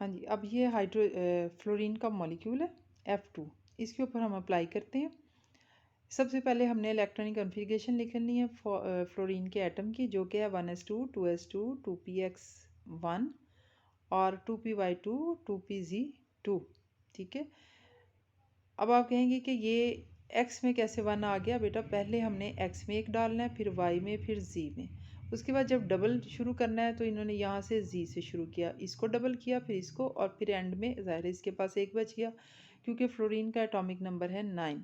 हाँ जी, अब ये हाइड्रो फ्लोरीन का मॉलिक्यूल है F2। इसके ऊपर हम अप्लाई करते हैं। सबसे पहले हमने इलेक्ट्रॉनिक कॉन्फ़िगरेशन लिख लेनी है फ्लोरीन के एटम की, जो कि है 1s2 2s2 2px1 और 2py2 2pz2। ठीक है। अब आप कहेंगे कि ये x में कैसे 1 आ गया? बेटा पहले हमने x में एक डालना है, फिर y में, फिर z में। उसके बाद जब डबल शुरू करना है तो इन्होंने यहाँ से z से शुरू किया, इसको डबल किया, फिर इसको, और फिर एंड में ज़ाहिर है इसके पास एक बच गया, क्योंकि फ्लोरीन का एटॉमिक नंबर है 9।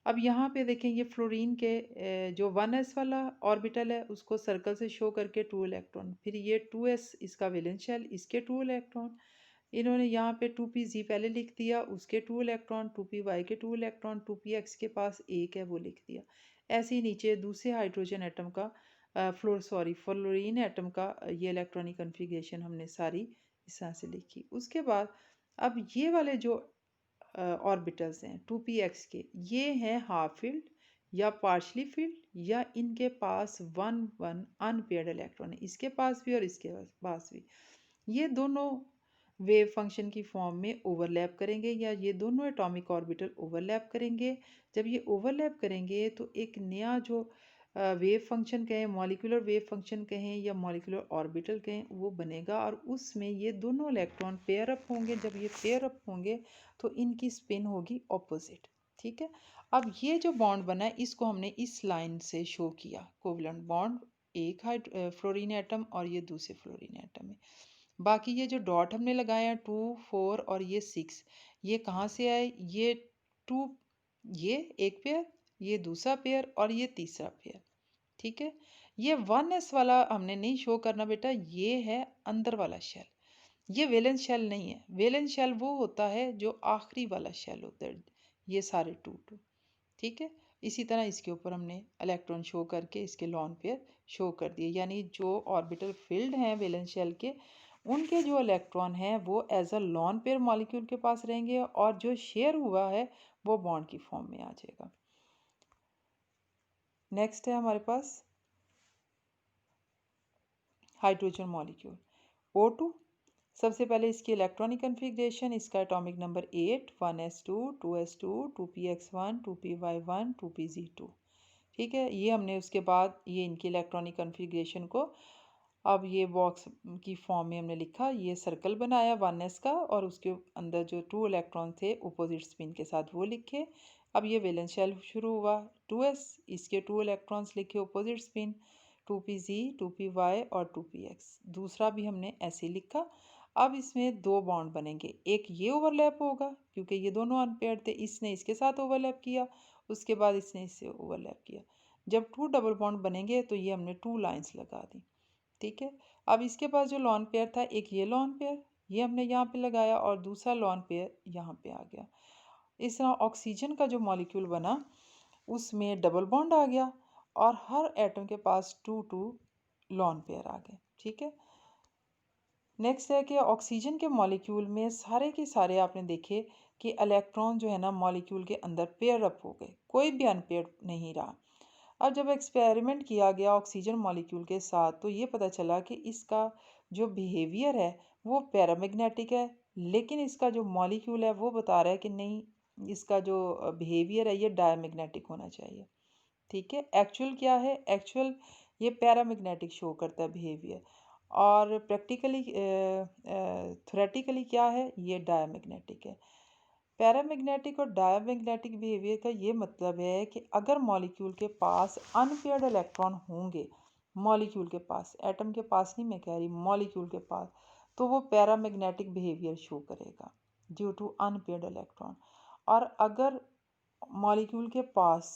अब यहाँ पे देखें, ये फ्लोरीन के जो 1s वाला ऑर्बिटल है उसको सर्कल से शो करके 2 इलेक्ट्रॉन, फिर ये 2s इसका वैलेंस शेल, इसके 2 इलेक्ट्रॉन, इन्होंने यहाँ पे 2pz पहले लिख दिया, उसके 2 इलेक्ट्रॉन, 2py के 2 इलेक्ट्रॉन, 2px के पास एक है वो लिख दिया। ऐसे ही नीचे दूसरे हाइड्रोजन एटम का फ्लोरीन एटम का ये इलेक्ट्रॉनिक कन्फिग्रेशन हमने सारी इस तरह से लिखी। उसके बाद अब ये वाले जो ऑर्बिटल्स हैं 2px के, ये हैं हाफ फील्ड या पार्शली फील्ड, या इनके पास 1 अनपेयर्ड इलेक्ट्रॉन है, इसके पास भी और इसके पास भी। ये दोनों वेव फंक्शन की फॉर्म में ओवरलैप करेंगे, या ये दोनों एटॉमिक ऑर्बिटल ओवरलैप करेंगे। जब ये ओवरलैप करेंगे तो एक नया जो वेव फंक्शन कहें, मॉलिक्यूलर वेव फंक्शन कहें या मॉलिक्यूलर ऑर्बिटल कहें, वो बनेगा, और उसमें ये दोनों इलेक्ट्रॉन पेयर अप होंगे। जब ये पेयर अप होंगे तो इनकी स्पिन होगी ऑपोजिट। ठीक है। अब ये जो बॉन्ड बना है इसको हमने इस लाइन से शो किया, कोवलेंट बॉन्ड, एक फ्लोरीन एटम और ये दूसरे फ्लोरीन एटम है। बाकी ये जो डॉट हमने लगाए हैं 2 4 और ये 6, ये कहाँ से आए? ये 2, ये एक पेयर, ये दूसरा पेयर और ये तीसरा पेयर। ठीक है। ये 1s वाला हमने नहीं शो करना बेटा, ये है अंदर वाला शेल, ये वैलेंस शेल नहीं है। वैलेंस शेल वो होता है जो आखिरी वाला शेल होता है, ये सारे 2 ठीक है। इसी तरह इसके ऊपर हमने इलेक्ट्रॉन शो करके इसके लॉन पेयर शो कर दिए, यानी जो ऑर्बिटल फील्ड हैं वैलेंस शेल के, उनके जो इलेक्ट्रॉन हैं वो as a lone pair molecule के पास रहेंगे, और जो शेयर हुआ है वो बॉन्ड की फॉर्म में आ जाएगा। नेक्स्ट है हमारे पास हाइड्रोजन मॉलिक्यूल O2। सबसे पहले इसकी इलेक्ट्रॉनिक कन्फिग्रेशन, इसका atomic number 8, 1s2 2s2 2px1 2py1 2pz2। ठीक है। ये हमने उसके बाद ये इनकी इलेक्ट्रॉनिक कन्फिग्रेशन को अब ये बॉक्स की फॉर्म में हमने लिखा, ये सर्कल बनाया 1s का, और उसके अंदर जो 2 इलेक्ट्रॉन थे अपोजिट स्पिन के साथ वो लिखे। अब ये वैलेंस शेल शुरू हुआ 2s, इसके 2 इलेक्ट्रॉन्स लिखे अपोजिट स्पिन, 2pz 2py और 2px। दूसरा भी हमने ऐसे ही लिखा। अब इसमें दो बॉन्ड बनेंगे, एक ये ओवरलैप होगा क्योंकि ये दोनों अनपेयर्ड थे, इसने इसके साथ ओवरलैप किया, उसके बाद इसने इससे ओवरलैप किया। जब 2 डबल बॉन्ड बनेंगे तो ये हमने 2 लाइंस लगा दी। ठीक है। अब इसके पास जो लॉन पेयर था, एक ये लॉन पेयर, ये हमने यहाँ पे लगाया, और दूसरा लॉन पेयर यहाँ पे आ गया। इस तरह ऑक्सीजन का जो मॉलिक्यूल बना उसमें डबल बॉन्ड आ गया, और हर एटम के पास 2 लॉन पेयर आ गए। ठीक है। नेक्स्ट है कि ऑक्सीजन के मॉलिक्यूल में सारे के सारे आपने देखे कि इलेक्ट्रॉन जो है ना मॉलिक्यूल के अंदर पेयर अप हो गए, कोई भी अनपेयर नहीं रहा। अब जब एक्सपेरिमेंट किया गया ऑक्सीजन मॉलिक्यूल के साथ तो ये पता चला कि इसका जो बिहेवियर है वो पैरामैग्नेटिक है, लेकिन इसका जो मॉलिक्यूल है वो बता रहा है कि नहीं, इसका जो बिहेवियर है ये डायमैग्नेटिक होना चाहिए। ठीक है। एक्चुअल क्या है? एक्चुअल ये पैरामैग्नेटिक शो करता है बिहेवियर, और प्रैक्टिकली थ्योरेटिकली क्या है? ये डायमैग्नेटिक है। पैरामैग्नेटिक और डायमैग्नेटिक बिहेवियर का ये मतलब है कि अगर मॉलिक्यूल के पास अनपेयर्ड इलेक्ट्रॉन होंगे, मॉलिक्यूल के पास, एटम के पास नहीं मैं कह रही, मॉलिक्यूल के पास, तो वो पैरामैग्नेटिक बिहेवियर शो करेगा ड्यू टू अनपेयर्ड इलेक्ट्रॉन। और अगर मॉलिक्यूल के पास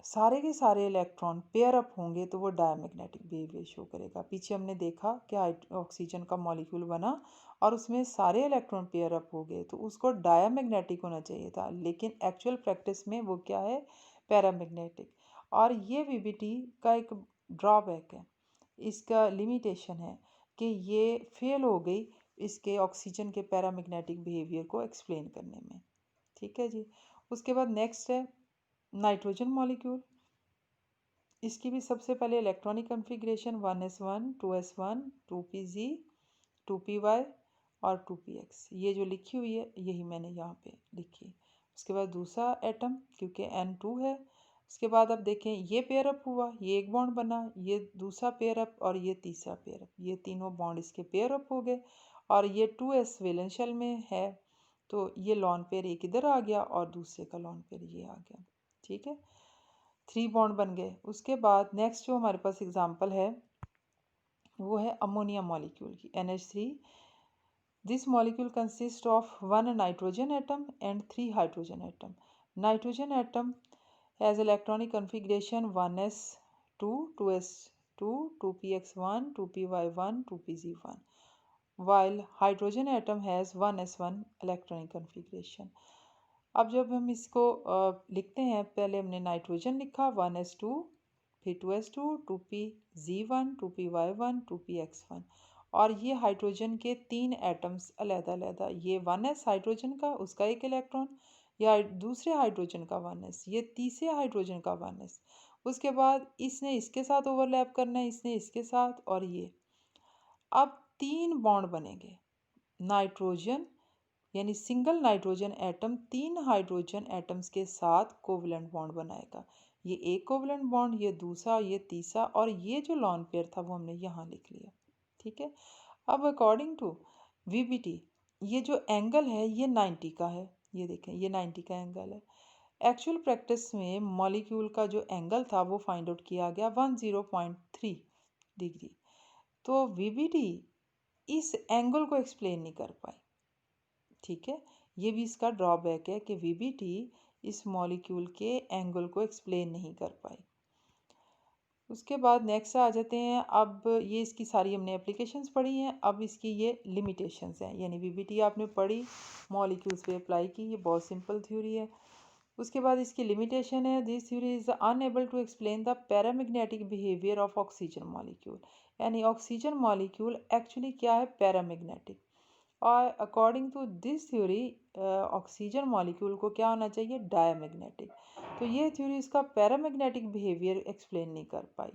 सारे के सारे इलेक्ट्रॉन पेयर अप होंगे तो वो डायमैग्नेटिक बिहेवियर शो करेगा। पीछे हमने देखा कि ऑक्सीजन का मॉलिक्यूल बना और उसमें सारे इलेक्ट्रॉन पेयर अप हो गए तो उसको डायमैग्नेटिक होना चाहिए था, लेकिन एक्चुअल प्रैक्टिस में वो क्या है? पैरामैग्नेटिक। और ये वीबीटी का एक ड्रॉबैक है, इसका लिमिटेशन है कि ये फेल हो गई इसके ऑक्सीजन के पैरामैग्नेटिक बिहेवियर को एक्सप्लेन करने में। ठीक है जी। उसके बाद नेक्स्ट है नाइट्रोजन मॉलिक्यूल। इसकी भी सबसे पहले electronic configuration 1s1 2s1 2pz 2py और 2px। ये जो लिखी हुई है यही मैंने यहाँ पे लिखी है। उसके बाद दूसरा एटम क्योंकि N2 है। उसके बाद अब देखें ये पेयर अप हुआ, ये एक बॉन्ड बना, ये दूसरा पेयर अप और ये तीसरा पेयर अप, ये तीनों बॉन्ड इसके पेयर अप हो गए और ये 2s वैलेंस शेल में है तो ये लॉन पेयर एक इधर आ गया और दूसरे का लॉन पेयर ये आ गया। ठीक है, 3 बॉन्ड बन गए। उसके बाद नेक्स्ट जो हमारे पास एग्जांपल है वो है अमोनिया मॉलिक्यूल की NH3। This molecule consist of 1 nitrogen atom and 3 hydrogen atom. Nitrogen atom has electronic configuration 1s2, 2s2, 2px1, 2py1, 2pz1, while hydrogen atom has 1s1 electronic configuration। अब जब हम इसको लिखते हैं, पहले हमने नाइट्रोजन लिखा 1s2, फिर 2s2, 2pz1, 2py1, 2px1 और ये हाइड्रोजन के 3 एटम्स अलग-अलग, ये 1s हाइड्रोजन का उसका एक इलेक्ट्रॉन, या दूसरे हाइड्रोजन का 1s, ये तीसरे हाइड्रोजन का 1s। उसके बाद इसने इसके साथ ओवरलैप करना है, इसने इसके साथ, और ये अब 3 बॉन्ड बनेंगे। नाइट्रोजन यानी single nitrogen atom 3 hydrogen atoms के साथ कोवलेंट बॉन्ड बनाएगा। ये एक कोवलेंट बॉन्ड, ये दूसरा, ये तीसरा और ये जो लॉन पेयर था वो हमने यहाँ लिख लिया। ठीक है, अब अकॉर्डिंग टू VBT ये जो एंगल है ये 90 का है। ये देखें ये 90 का एंगल है। एक्चुअल प्रैक्टिस में मॉलिक्यूल का जो एंगल था वो फाइंड आउट किया गया 10.3 डिग्री। तो VBT इस एंगल को एक्सप्लेन नहीं कर पाई। ठीक है, ये भी इसका ड्रॉबैक है कि VBT इस मॉलिक्यूल के एंगल को एक्सप्लेन नहीं कर पाई। उसके बाद नेक्स्ट आ जाते हैं। अब ये इसकी सारी हमने एप्लीकेशंस पढ़ी हैं, अब इसकी ये लिमिटेशंस हैं। यानी VBT आपने पढ़ी, मॉलिक्यूल्स पे अप्लाई की, ये बहुत सिंपल थ्योरी है। उसके बाद इसकी लिमिटेशन है, this theory is unable to explain the paramagnetic behaviour of oxygen molecule. यानी ऑक्सीजन मॉलिक्यूल एक्चुअली क्या है, पैरामैग्नेटिक, और according to this theory oxygen molecule को क्या होना चाहिए, डायमैग्नेटिक। तो ये थ्योरी इसका पैरामैग्नेटिक बिहेवियर एक्सप्लेन नहीं कर पाई।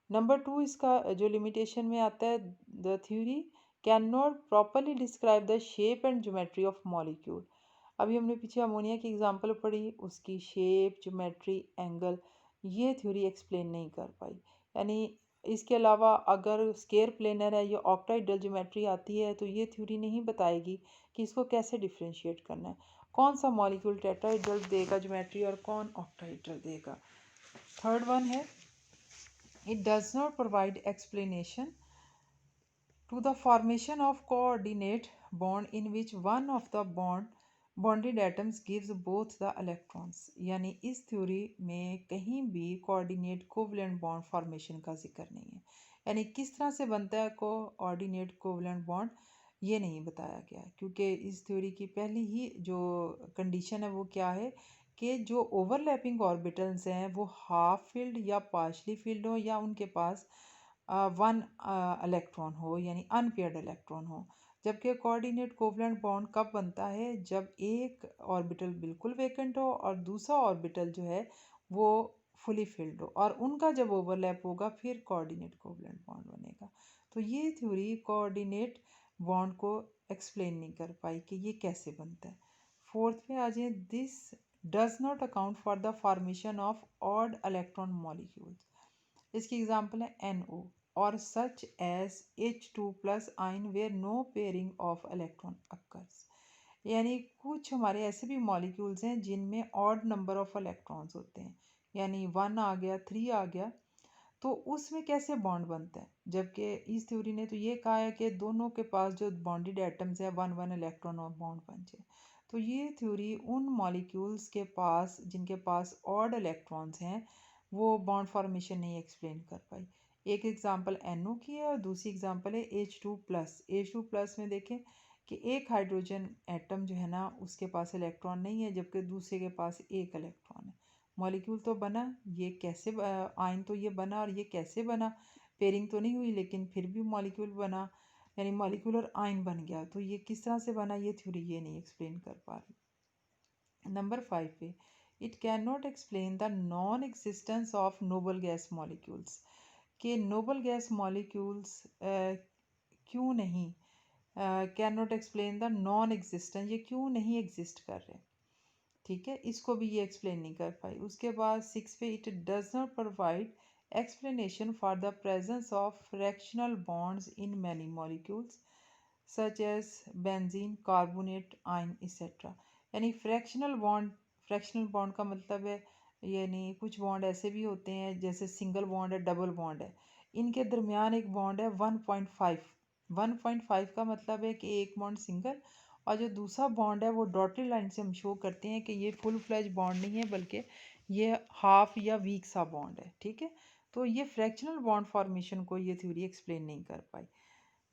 नंबर 2 इसका जो लिमिटेशन में आता है, the theory can not properly describe the shape and geometry of molecule. अभी हमने पीछे अमोनिया की एग्जांपल पढ़ी, उसकी शेप, ज्योमेट्री, एंगल, ये थ्योरी एक्सप्लेन नहीं कर पाई। यानी इसके अलावा अगर स्केयर प्लेनर है या ऑक्टाइडल ज्योमेट्री आती है तो ये थ्योरी नहीं बताएगी कि इसको कैसे डिफ्रेंशिएट करना है, कौन सा मॉलिक्यूल टेट्राहेड्रल देगा ज्योमेट्री और कौन ऑक्टाहेड्रल देगा। थर्ड वन है, it does not provide explanation to the formation of coordinate bond in which one of the bonded atoms gives both the electrons। यानी इस थ्योरी में कहीं भी कोऑर्डिनेट कोवलेंट बॉन्ड फॉर्मेशन का जिक्र नहीं है। यानी किस तरह से बनता है कोऑर्डिनेट कोवलेंट बॉन्ड ये नहीं बताया गया, क्योंकि इस थ्योरी की पहली ही जो कंडीशन है वो क्या है कि जो ओवरलैपिंग ऑर्बिटल्स हैं वो हाफ फील्ड या पार्शली फील्ड हो या उनके पास 1 इलेक्ट्रॉन हो, यानी अनपेयर्ड इलेक्ट्रॉन हो। जबकि कोऑर्डिनेट कोवलेंट बॉन्ड कब बनता है, जब एक ऑर्बिटल बिल्कुल वेकेंट हो और दूसरा ऑर्बिटल जो है वो फुली फिल्ड हो, और उनका जब ओवरलैप होगा फिर कोऑर्डिनेट कोवलेंट बॉन्ड बनेगा। तो ये थ्योरी कोऑर्डिनेट बॉन्ड को एक्सप्लेन नहीं कर पाई कि ये कैसे बनता है। फोर्थ पे आ जाए, this does not account for the formation of odd electron molecules. इसकी एग्जांपल है NO और such as H2 plus ion where no pairing of electron occurs. यानी कुछ हमारे ऐसे भी मॉलिक्यूल्स हैं जिनमें ऑड नंबर ऑफ इलेक्ट्रॉन्स होते हैं, यानी 1 आ गया, 3 आ गया, तो उसमें कैसे बॉन्ड बनता है। जबकि इस थ्योरी ने तो ये कहा है कि दोनों के पास जो बॉन्डेड एटम्स है 1 इलेक्ट्रॉन और बॉन्ड बन जाए। तो ये थ्योरी उन मॉलिक्यूल्स के पास जिनके पास ऑड इलेक्ट्रॉन्स हैं वो बॉन्ड फॉर्मेशन नहीं एक्सप्लेन कर पाई। एक एग्जांपल NO की है और दूसरी एग्जांपल है H2 प्लस। H2 प्लस में देखें कि एक हाइड्रोजन एटम जो है ना उसके पास इलेक्ट्रॉन नहीं है, जबकि दूसरे के पास एक इलेक्ट्रॉन है। मॉलिक्यूल तो बना, ये कैसे आयन तो ये बना, और ये कैसे बना, पेयरिंग तो नहीं हुई लेकिन फिर भी मॉलिक्यूल बना, यानी मॉलिक्यूल और आयन बन गया। तो ये किस तरह से बना, ये थ्योरी ये नहीं एक्सप्लेन कर पा रही। नंबर 5 पे, it can not explain the non existence of noble gas molecules. कि नोबल गैस मॉलिक्यूल्स क्यों नहीं can not explain the non existence, ये क्यों नहीं एग्जिस्ट कर रहे, ठीक है, इसको भी ये एक्सप्लेन नहीं कर पाई। उसके बाद 6 पे, it does not provide explanation for the presence of fractional bonds in many molecules such as benzene, carbonate, ion, etc. यानी फ्रैक्शनल बॉन्ड का मतलब है यानी कुछ बॉन्ड ऐसे भी होते हैं जैसे सिंगल बॉन्ड है, डबल बॉन्ड है, इनके दरमियान एक बॉन्ड है 1.5। 1.5 का मतलब है कि एक बॉन्ड सिंगल और जो दूसरा बॉन्ड है वो डॉटेड लाइन से हम शो करते हैं कि ये फुल फ्लैज बॉन्ड नहीं है बल्कि ये हाफ या वीक सा बॉन्ड है, ठीक है। तो ये फ्रैक्शनल बॉन्ड फॉर्मेशन को ये थ्योरी एक्सप्लेन नहीं कर पाई।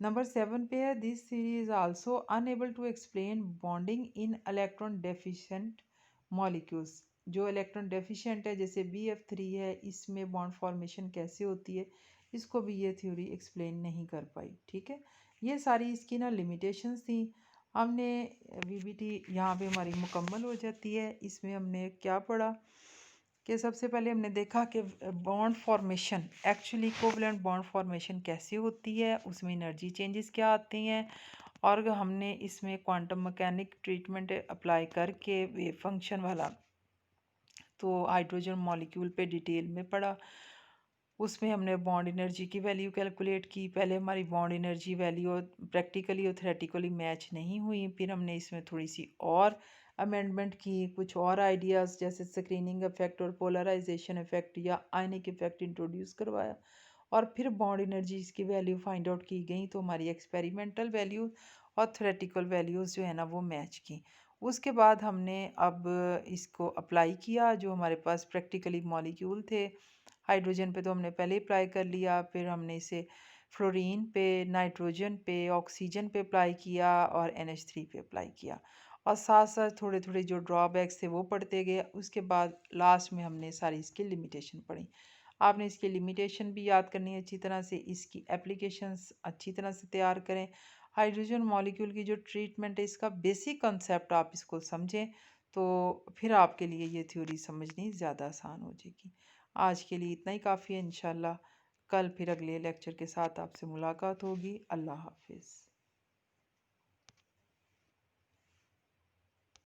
नंबर 7 पे है, this theory is also unable to explain bonding in electron deficient molecules. जो इलेक्ट्रॉन डेफिशिएंट है जैसे BF3 है, इसमें बॉन्ड फॉर्मेशन कैसे होती है, इसको भी ये थ्योरी एक्सप्लेन नहीं कर पाई, ठीक है। ये सारी इसकी ना लिमिटेशंस थी। हमने VBT यहाँ पे हमारी मुकम्मल हो जाती है। इसमें हमने क्या पढ़ा कि सबसे पहले हमने देखा कि bond formation actually covalent bond formation कैसे होती है, उसमें एनर्जी चेंजेस क्या आती हैं, और हमने इसमें क्वांटम मैकेनिक ट्रीटमेंट अप्लाई करके वेव फंक्शन वाला तो हाइड्रोजन मॉलिक्यूल पे डिटेल में पढ़ा। उसमें हमने बॉन्ड एनर्जी की वैल्यू कैलकुलेट की। पहले हमारी बॉन्ड एनर्जी वैल्यू प्रैक्टिकली और थ्योरेटिकली मैच नहीं हुई, फिर हमने इसमें थोड़ी सी और अमेंडमेंट की, कुछ और आइडियाज़ जैसे स्क्रीनिंग इफेक्ट और पोलराइजेशन इफेक्ट या आयनिक इफेक्ट इंट्रोड्यूस करवाया, और फिर बॉन्ड एनर्जीज की वैल्यू फाइंड आउट की गई तो हमारी एक्सपेरिमेंटल वैल्यू और थ्योरेटिकल वैल्यूज़ जो है ना वो मैच की। उसके बाद हमने अब इसको अप्लाई किया, जो हमारे पास प्रैक्टिकली मॉलिक्यूल थे। हाइड्रोजन पे तो हमने पहले अप्लाई कर लिया, फिर हमने इसे फ्लोरीन पे, नाइट्रोजन पे, ऑक्सीजन पे अप्लाई किया और NH3 पे अप्लाई किया, और साथ साथ थोड़े थोड़े जो ड्रॉबैक्स थे वो पढ़ते गए। उसके बाद लास्ट में हमने सारी इसकी लिमिटेशन पढ़ी। आपने इसकी लिमिटेशन भी याद करनी है अच्छी तरह से, इसकी एप्लीकेशंस अच्छी तरह से तैयार करें। हाइड्रोजन मॉलिक्यूल की जो ट्रीटमेंट है इसका बेसिक कंसेप्ट आप इसको समझें तो फिर आपके लिए ये थ्योरी समझनी ज़्यादा आसान हो जाएगी। आज के लिए इतना ही काफ़ी है। इंशाल्लाह कल फिर अगले लेक्चर के साथ आपसे मुलाकात होगी। अल्लाह हाफिज़।